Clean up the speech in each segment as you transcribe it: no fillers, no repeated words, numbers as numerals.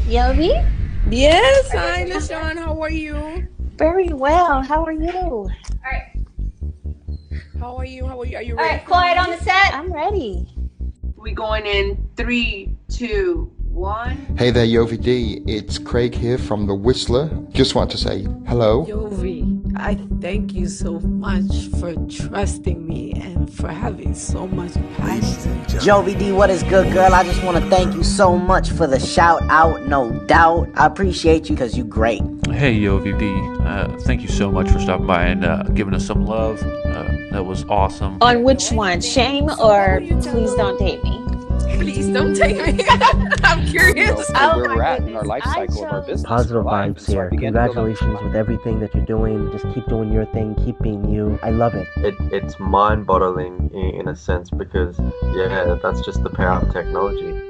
Yobi? Yes, hi, LaShawn. How are you? Very well. How are you? All How are you? How are you? Are you All ready right, for quiet on me? the set. I'm ready. We going in three, two, one. Hey there, Yovi D. It's Craig here from The Whistler. Just want to say hello. Yovi, I thank you so much for trusting me and for having so much passion. Jovi D, what is good, girl? I just want to thank you so much for the shout out, no doubt. I appreciate you because you great. Hey, YoVD, thank you so much for stopping by and giving us some love. That was awesome. On which one? Shame or please don't date me? Please don't take me. I'm curious. Oh where my we're at in goodness. our life I cycle of our chose- business. Positive We're live. vibes So I here. began to build up- Congratulations with everything that you're doing. Just keep doing your thing. Keep being you. I love it. It's mind-boggling in a sense because that's just the power of technology.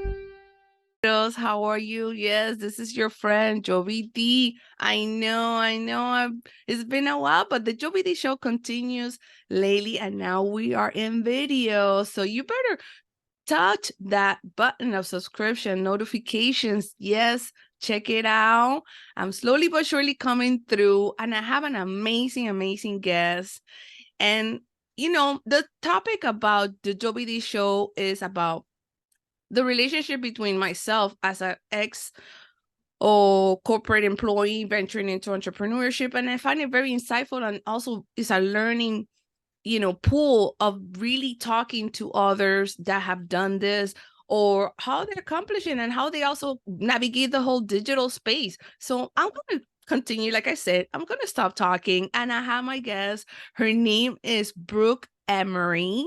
Kiddos, how are you? Yes, this is your friend Jovi D. I know. It's been a while, but the Jovi D show continues lately, and now we are in video. So you better touch that button of subscription notifications. Yes, check it out. I'm slowly but surely coming through, and I have an amazing guest. And the topic about the Jovi D show is about the relationship between myself as an ex or corporate employee venturing into entrepreneurship. And I find it very insightful, and also is a learning pool of really talking to others that have done this, or how they're accomplishing and how they also navigate the whole digital space. So I'm going to continue. Like I said, I'm going to stop talking, and I have my guest. Her name is Brooke Emory.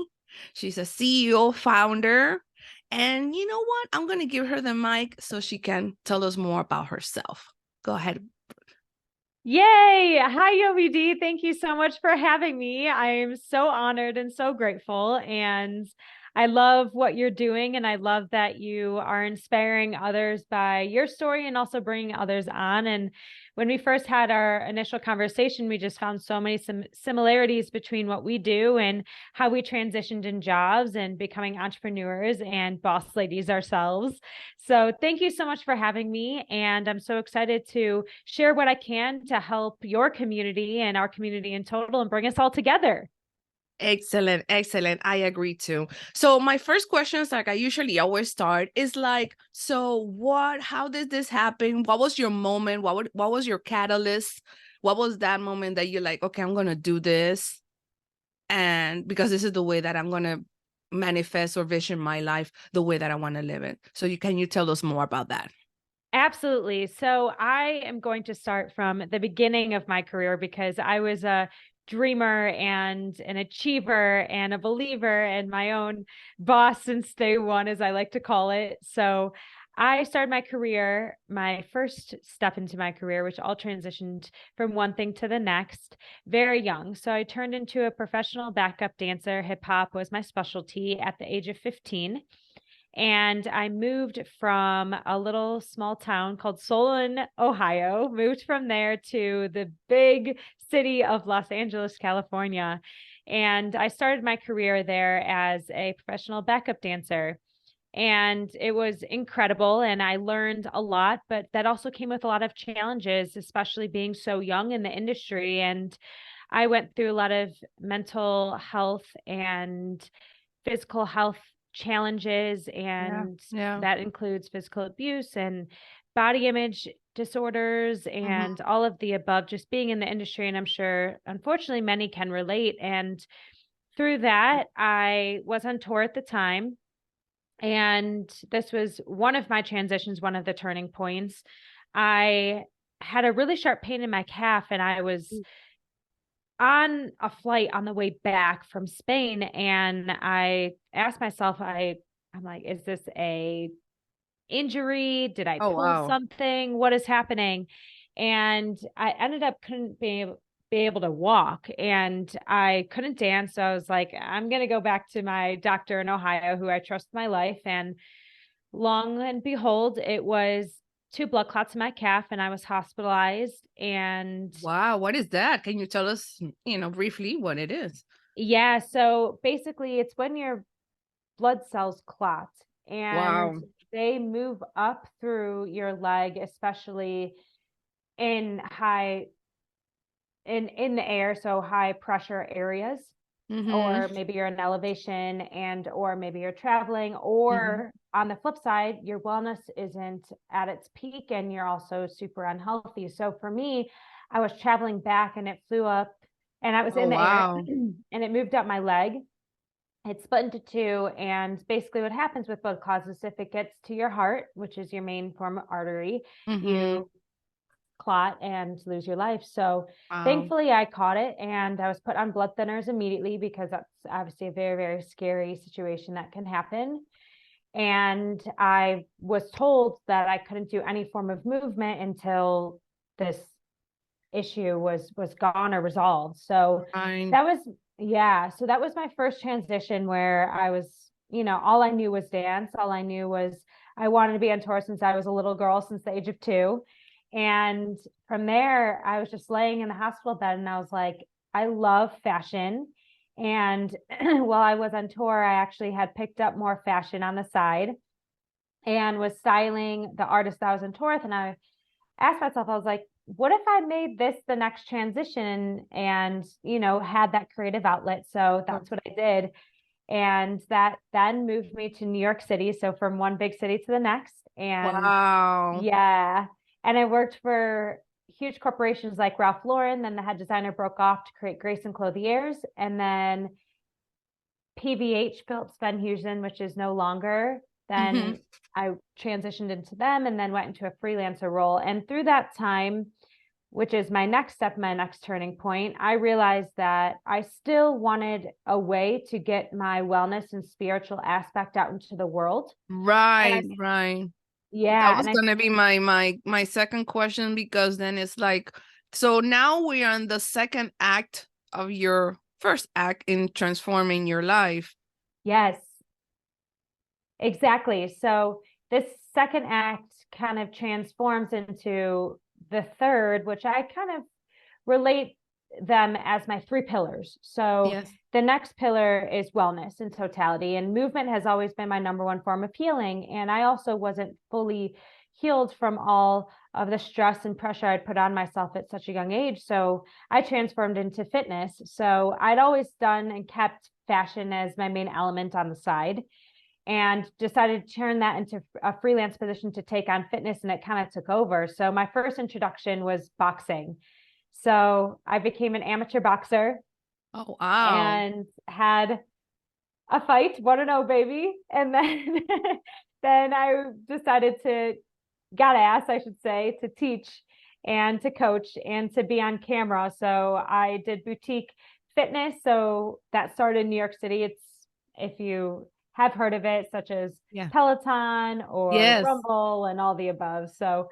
She's a CEO, founder. And you know what? I'm going to give her the mic so she can tell us more about herself. Go ahead. Yay! Hi, OVD. Thank you so much for having me. I'm so honored and so grateful. And I love what you're doing. And I love that you are inspiring others by your story and also bringing others on. And when we first had our initial conversation, we just found so many similarities between what we do and how we transitioned in jobs and becoming entrepreneurs and boss ladies ourselves. So thank you so much for having me. And I'm so excited to share what I can to help your community and our community in total and bring us all together. Excellent. I agree too. So my first questions, like I usually always start, is like, so how did this happen? What was your moment? What was your catalyst? What was that moment that you're like, okay, I'm gonna do this, and because this is the way that I'm gonna manifest or vision my life, the way that I want to live it. So can you tell us more about that? Absolutely. So I am going to start from the beginning of my career because I was a dreamer and an achiever and a believer and my own boss since day one, as I like to call it. So I started my career, my first step into my career, which all transitioned from one thing to the next, very young. So I turned into a professional backup dancer. Hip hop was my specialty at the age of 15. And I moved from a little small town called Solon, Ohio, moved from there to the big city of Los Angeles, California. And I started my career there as a professional backup dancer. And it was incredible. And I learned a lot, but that also came with a lot of challenges, especially being so young in the industry. And I went through a lot of mental health and physical health challenges, and that includes physical abuse and body image disorders and all of the above, just being in the industry. And I'm sure, unfortunately, many can relate. And through that, I was on tour at the time. And this was one of my transitions, one of the turning points. I had a really sharp pain in my calf, and I was on a flight on the way back from Spain, and I asked myself, I'm like, is this a injury? Did I pull something? What is happening? And I ended up couldn't be able to walk, and I couldn't dance. So I was like, I'm going to go back to my doctor in Ohio, who I trust my life. And long and behold, it was 2 blood clots in my calf, and I was hospitalized. And wow, what is that? Can you tell us, briefly what it is? Yeah, so basically it's when your blood cells clot. And they move up through your leg, especially in in the air, so high pressure areas. Or maybe you're in elevation or maybe you're traveling, or on the flip side, your wellness isn't at its peak and you're also super unhealthy. So for me, I was traveling back and it flew up and I was in the air and it moved up my leg. It split into two. And basically what happens with blood clots, if it gets to your heart, which is your main form of artery, you clot and lose your life. So thankfully I caught it and I was put on blood thinners immediately, because that's obviously a very, very scary situation that can happen. And I was told that I couldn't do any form of movement until this issue was gone or resolved. So that was my first transition, where I was, all I knew was dance. All I knew was I wanted to be on tour since I was a little girl, since the age of 2. And from there, I was just laying in the hospital bed and I was like, I love fashion. And while I was on tour, I actually had picked up more fashion on the side and was styling the artist that I was on tour with. And I asked myself, I was like, what if I made this the next transition and, had that creative outlet? So that's what I did. And that then moved me to New York City. So from one big city to the next. And yeah. And I worked for huge corporations like Ralph Lauren. Then the head designer broke off to create Grace and Clothiers. And then PVH, Phillips Van Heusen, which is no longer. Then I transitioned into them and then went into a freelancer role. And through that time, which is my next step, my next turning point, I realized that I still wanted a way to get my wellness and spiritual aspect out into the world. Right. Yeah. That was going to be my second question, because then it's like, so now we are in the second act of your first act in transforming your life. Yes, exactly. So this second act kind of transforms into the third, which I kind of relate them as my 3 pillars. So the next pillar is wellness in totality, and movement has always been my number one form of healing. And I also wasn't fully healed from all of the stress and pressure I'd put on myself at such a young age. So I transformed into fitness. So I'd always done and kept fashion as my main element on the side, and decided to turn that into a freelance position to take on fitness. And it kind of took over. So my first introduction was boxing. So I became an amateur boxer. Oh, wow. And had a fight, 1-0, baby. And then, then I decided got asked, I should say, to teach and to coach and to be on camera. So I did boutique fitness. So that started in New York City. It's, if you have heard of it, such as Peloton or Rumble and all the above. So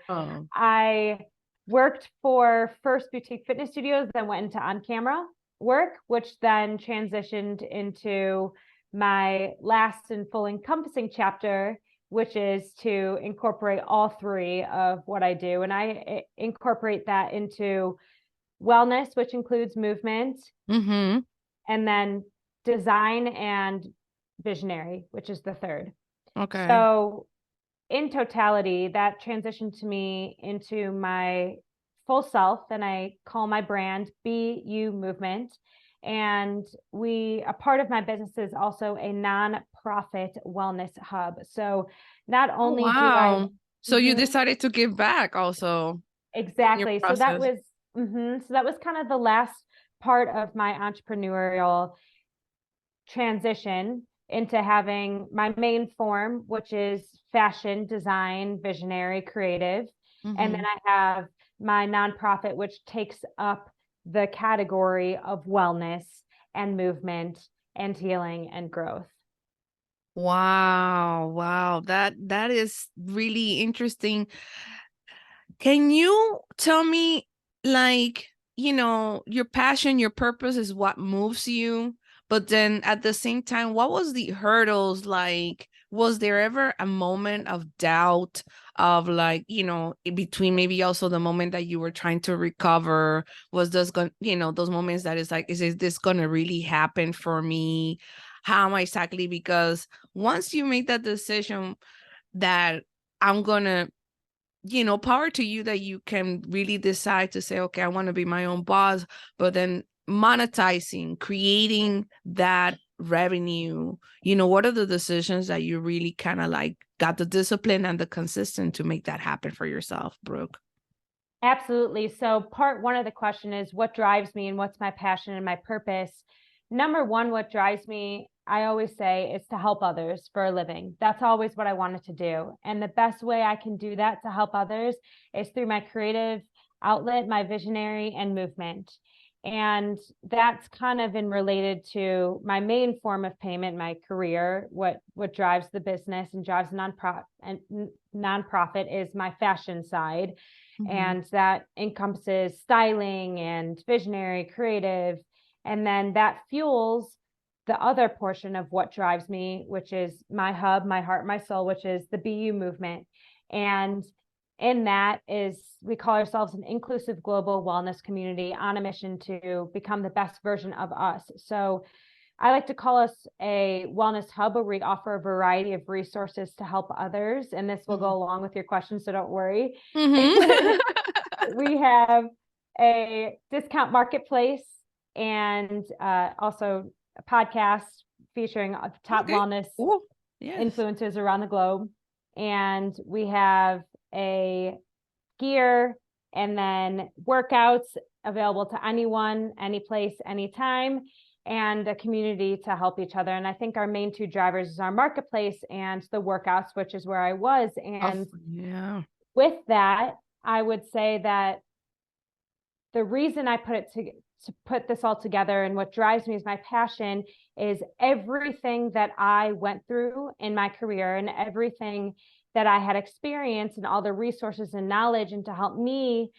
I worked for first boutique fitness studios, then went into on-camera work, which then transitioned into my last and full encompassing chapter, which is to incorporate all 3 of what I do. And I incorporate that into wellness, which includes movement, and then design and visionary, which is the third. Okay. So in totality, that transitioned to me into my full self, and I call my brand BeYou Movement. And a part of my business is also a non-profit wellness hub. So not only do I... So you decided to give back also. Exactly. So that was kind of the last part of my entrepreneurial transition into having my main form, which is fashion, design, visionary, creative. And then I have my nonprofit, which takes up the category of wellness and movement and healing and growth. Wow. That is really interesting. Can you tell me, like, your passion, your purpose is what moves you, but then at the same time, what was the hurdles like? Was there ever a moment of doubt of, like, in between, maybe also the moment that you were trying to recover? Was this going, those moments that is like, is this going to really happen for me? How am I exactly? Because once you make that decision, that I'm gonna, you know, power to you that you can really decide to say, okay, I want to be my own boss, but then monetizing, creating that revenue, you know, what are the decisions that you really kind of like got the discipline and the consistent to make that happen for yourself, Brooke? Absolutely. So part one of the question is what drives me and what's my passion and my purpose? Number one, what drives me, I always say, is to help others for a living. That's always what I wanted to do. And the best way I can do that to help others is through my creative outlet, my visionary and movement. And that's kind of in related to my main form of payment, my career. What drives the business and drives nonprofit is my fashion side. And that encompasses styling and visionary, creative. And then that fuels the other portion of what drives me, which is my hub, my heart, my soul, which is the BeYou movement. And in that is, we call ourselves an inclusive global wellness community on a mission to become the best version of us. So I like to call us a wellness hub where we offer a variety of resources to help others. And this will go along with your question, so don't worry. We have a discount marketplace and also a podcast featuring top wellness influencers around the globe. And we have a gear and then workouts available to anyone, any place, anytime, and a community to help each other. And I think our main two drivers is our marketplace and the workouts, which is where I was. And with that, I would say that the reason I put it to put this all together and what drives me is my passion is everything that I went through in my career and everything that I had experienced and all the resources and knowledge and to help me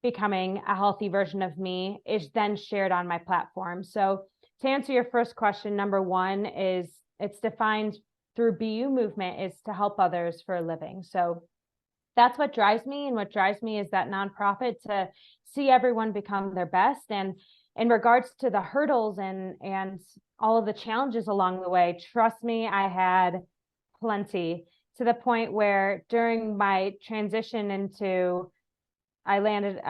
becoming a healthy version of me is then shared on my platform. So to answer your first question, number one is it's defined through BeYou movement is to help others for a living. So that's what drives me. And what drives me is that nonprofit to see everyone become their best. And in regards to the hurdles and all of the challenges along the way, trust me, I had plenty, to the point where during my transition into, I landed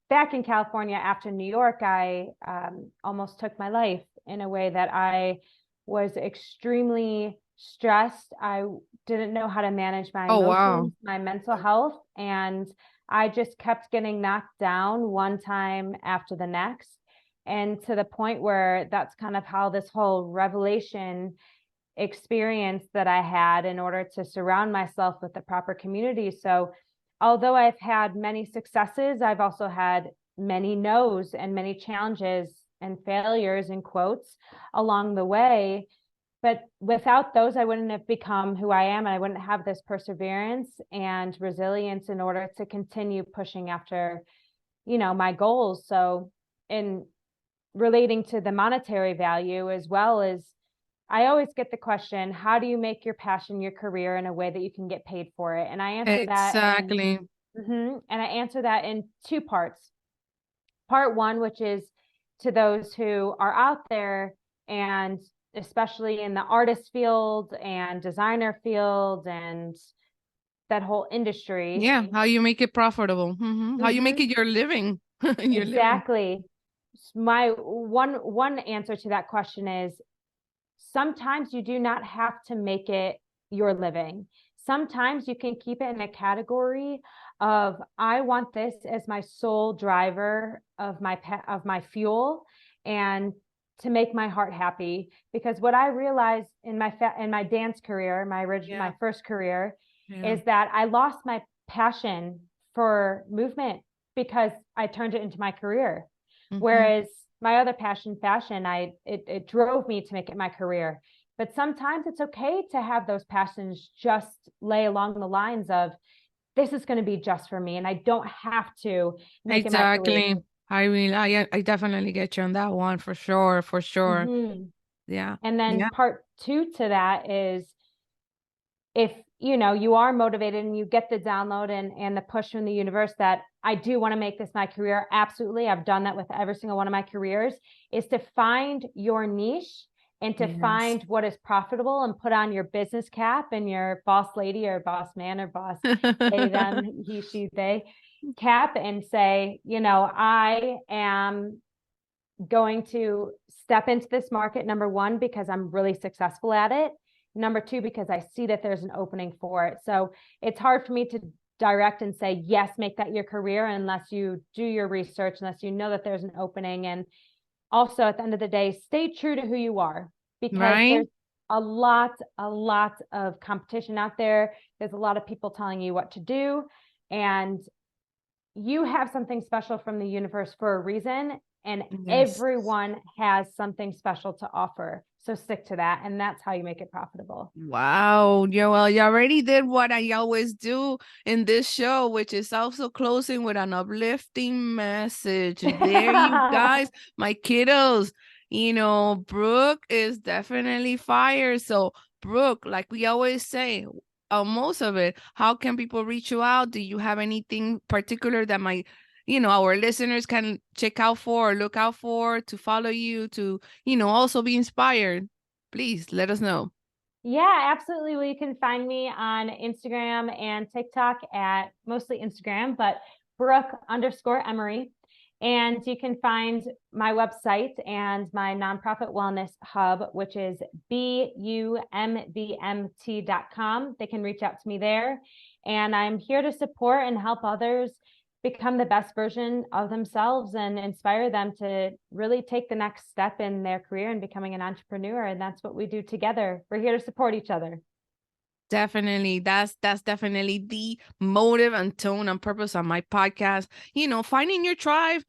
back in California after New York, I almost took my life in a way that I was extremely stressed. I didn't know how to manage my emotions, my mental health. And I just kept getting knocked down one time after the next. And to the point where that's kind of how this whole revelation experience that I had in order to surround myself with the proper community. So although I've had many successes, I've also had many no's and many challenges and failures in quotes along the way. But without those, I wouldn't have become who I am. And I wouldn't have this perseverance and resilience in order to continue pushing after, you know, my goals. So in relating to the monetary value, as well as I always get the question, how do you make your passion your career in a way that you can get paid for it? And I answer that. And I answer that in two parts. Part one, which is to those who are out there, and especially in the artist field and designer field and that whole industry. Yeah, how you make it profitable, how you make it your living. Exactly. My one answer to that question is sometimes you do not have to make it your living. Sometimes you can keep it in a category of, I want this as my sole driver of my fuel and to make my heart happy. Because what I realized in my dance career, my first career, is that I lost my passion for movement because I turned it into my career. Whereas my other passion, fashion, it drove me to make it my career. But sometimes it's okay to have those passions just lay along the lines of, this is going to be just for me, and I don't have to make it my career. I definitely get you on that one, for sure. Yeah. And then part two to that is, if you know you are motivated and you get the download and the push from the universe that I do want to make this my career, absolutely, I've done that with every single one of my careers, is to find your niche and to Yes. find what is profitable and put on your business cap and your boss lady or boss man or boss they, them, he, she, they cap and say, you know, I am going to step into this market, number one, because I'm really successful at it. Number two, because I see that there's an opening for it. So it's hard for me to direct and say, yes, make that your career, unless you do your research, unless you know that there's an opening. And also at the end of the day, stay true to who you are, because there's a lot of competition out there. There's a lot of people telling you what to do, and you have something special from the universe for a reason, and everyone has something special to offer. So stick to that, and that's how you make it profitable. Wow. Yeah, well, you already did what I always do in this show, which is also closing with an uplifting message. There you guys, my kiddos. You know, Brooke is definitely fire. So, Brooke, like we always say, most of it, how can people reach you out? Do you have anything particular that might, you know, our listeners can check out for or look out for to follow you, to, you know, also be inspired? Please let us know. Yeah, absolutely. Well, you can find me on Instagram and TikTok at mostly Instagram, but Brooke_Emory. And you can find my website and my nonprofit wellness hub, which is BeYouMoveMent.com. They can reach out to me there. And I'm here to support and help others become the best version of themselves and inspire them to really take the next step in their career and becoming an entrepreneur. And that's what we do together. We're here to support each other. Definitely. That's definitely the motive and tone and purpose on my podcast. You know, finding your tribe,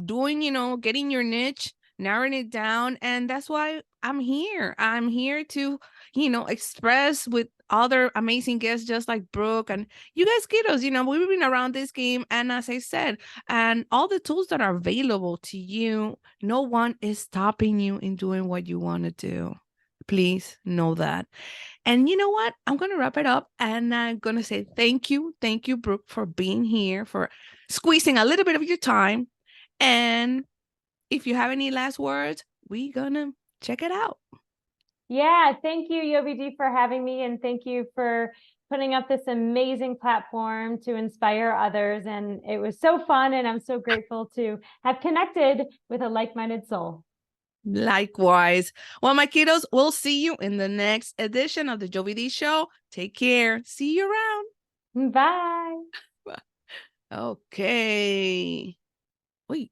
doing, you know, getting your niche, narrowing it down. And that's why I'm here. I'm here to, you know, express with other amazing guests just like Brooke and you guys, kiddos. You know, we've been around this game. And as I said, and all the tools that are available to you, no one is stopping you in doing what you want to do. Please know that. And you know what? I'm going to wrap it up and I'm going to say thank you. Thank you, Brooke, for being here, for squeezing a little bit of your time. And if you have any last words, we're going to check it out. Yeah, thank you, YoBD, for having me. And thank you for putting up this amazing platform to inspire others. And it was so fun. And I'm so grateful to have connected with a like-minded soul. Likewise. Well, my kiddos, we'll see you in the next edition of the YoBD Show. Take care. See you around. Bye. Okay. Wait.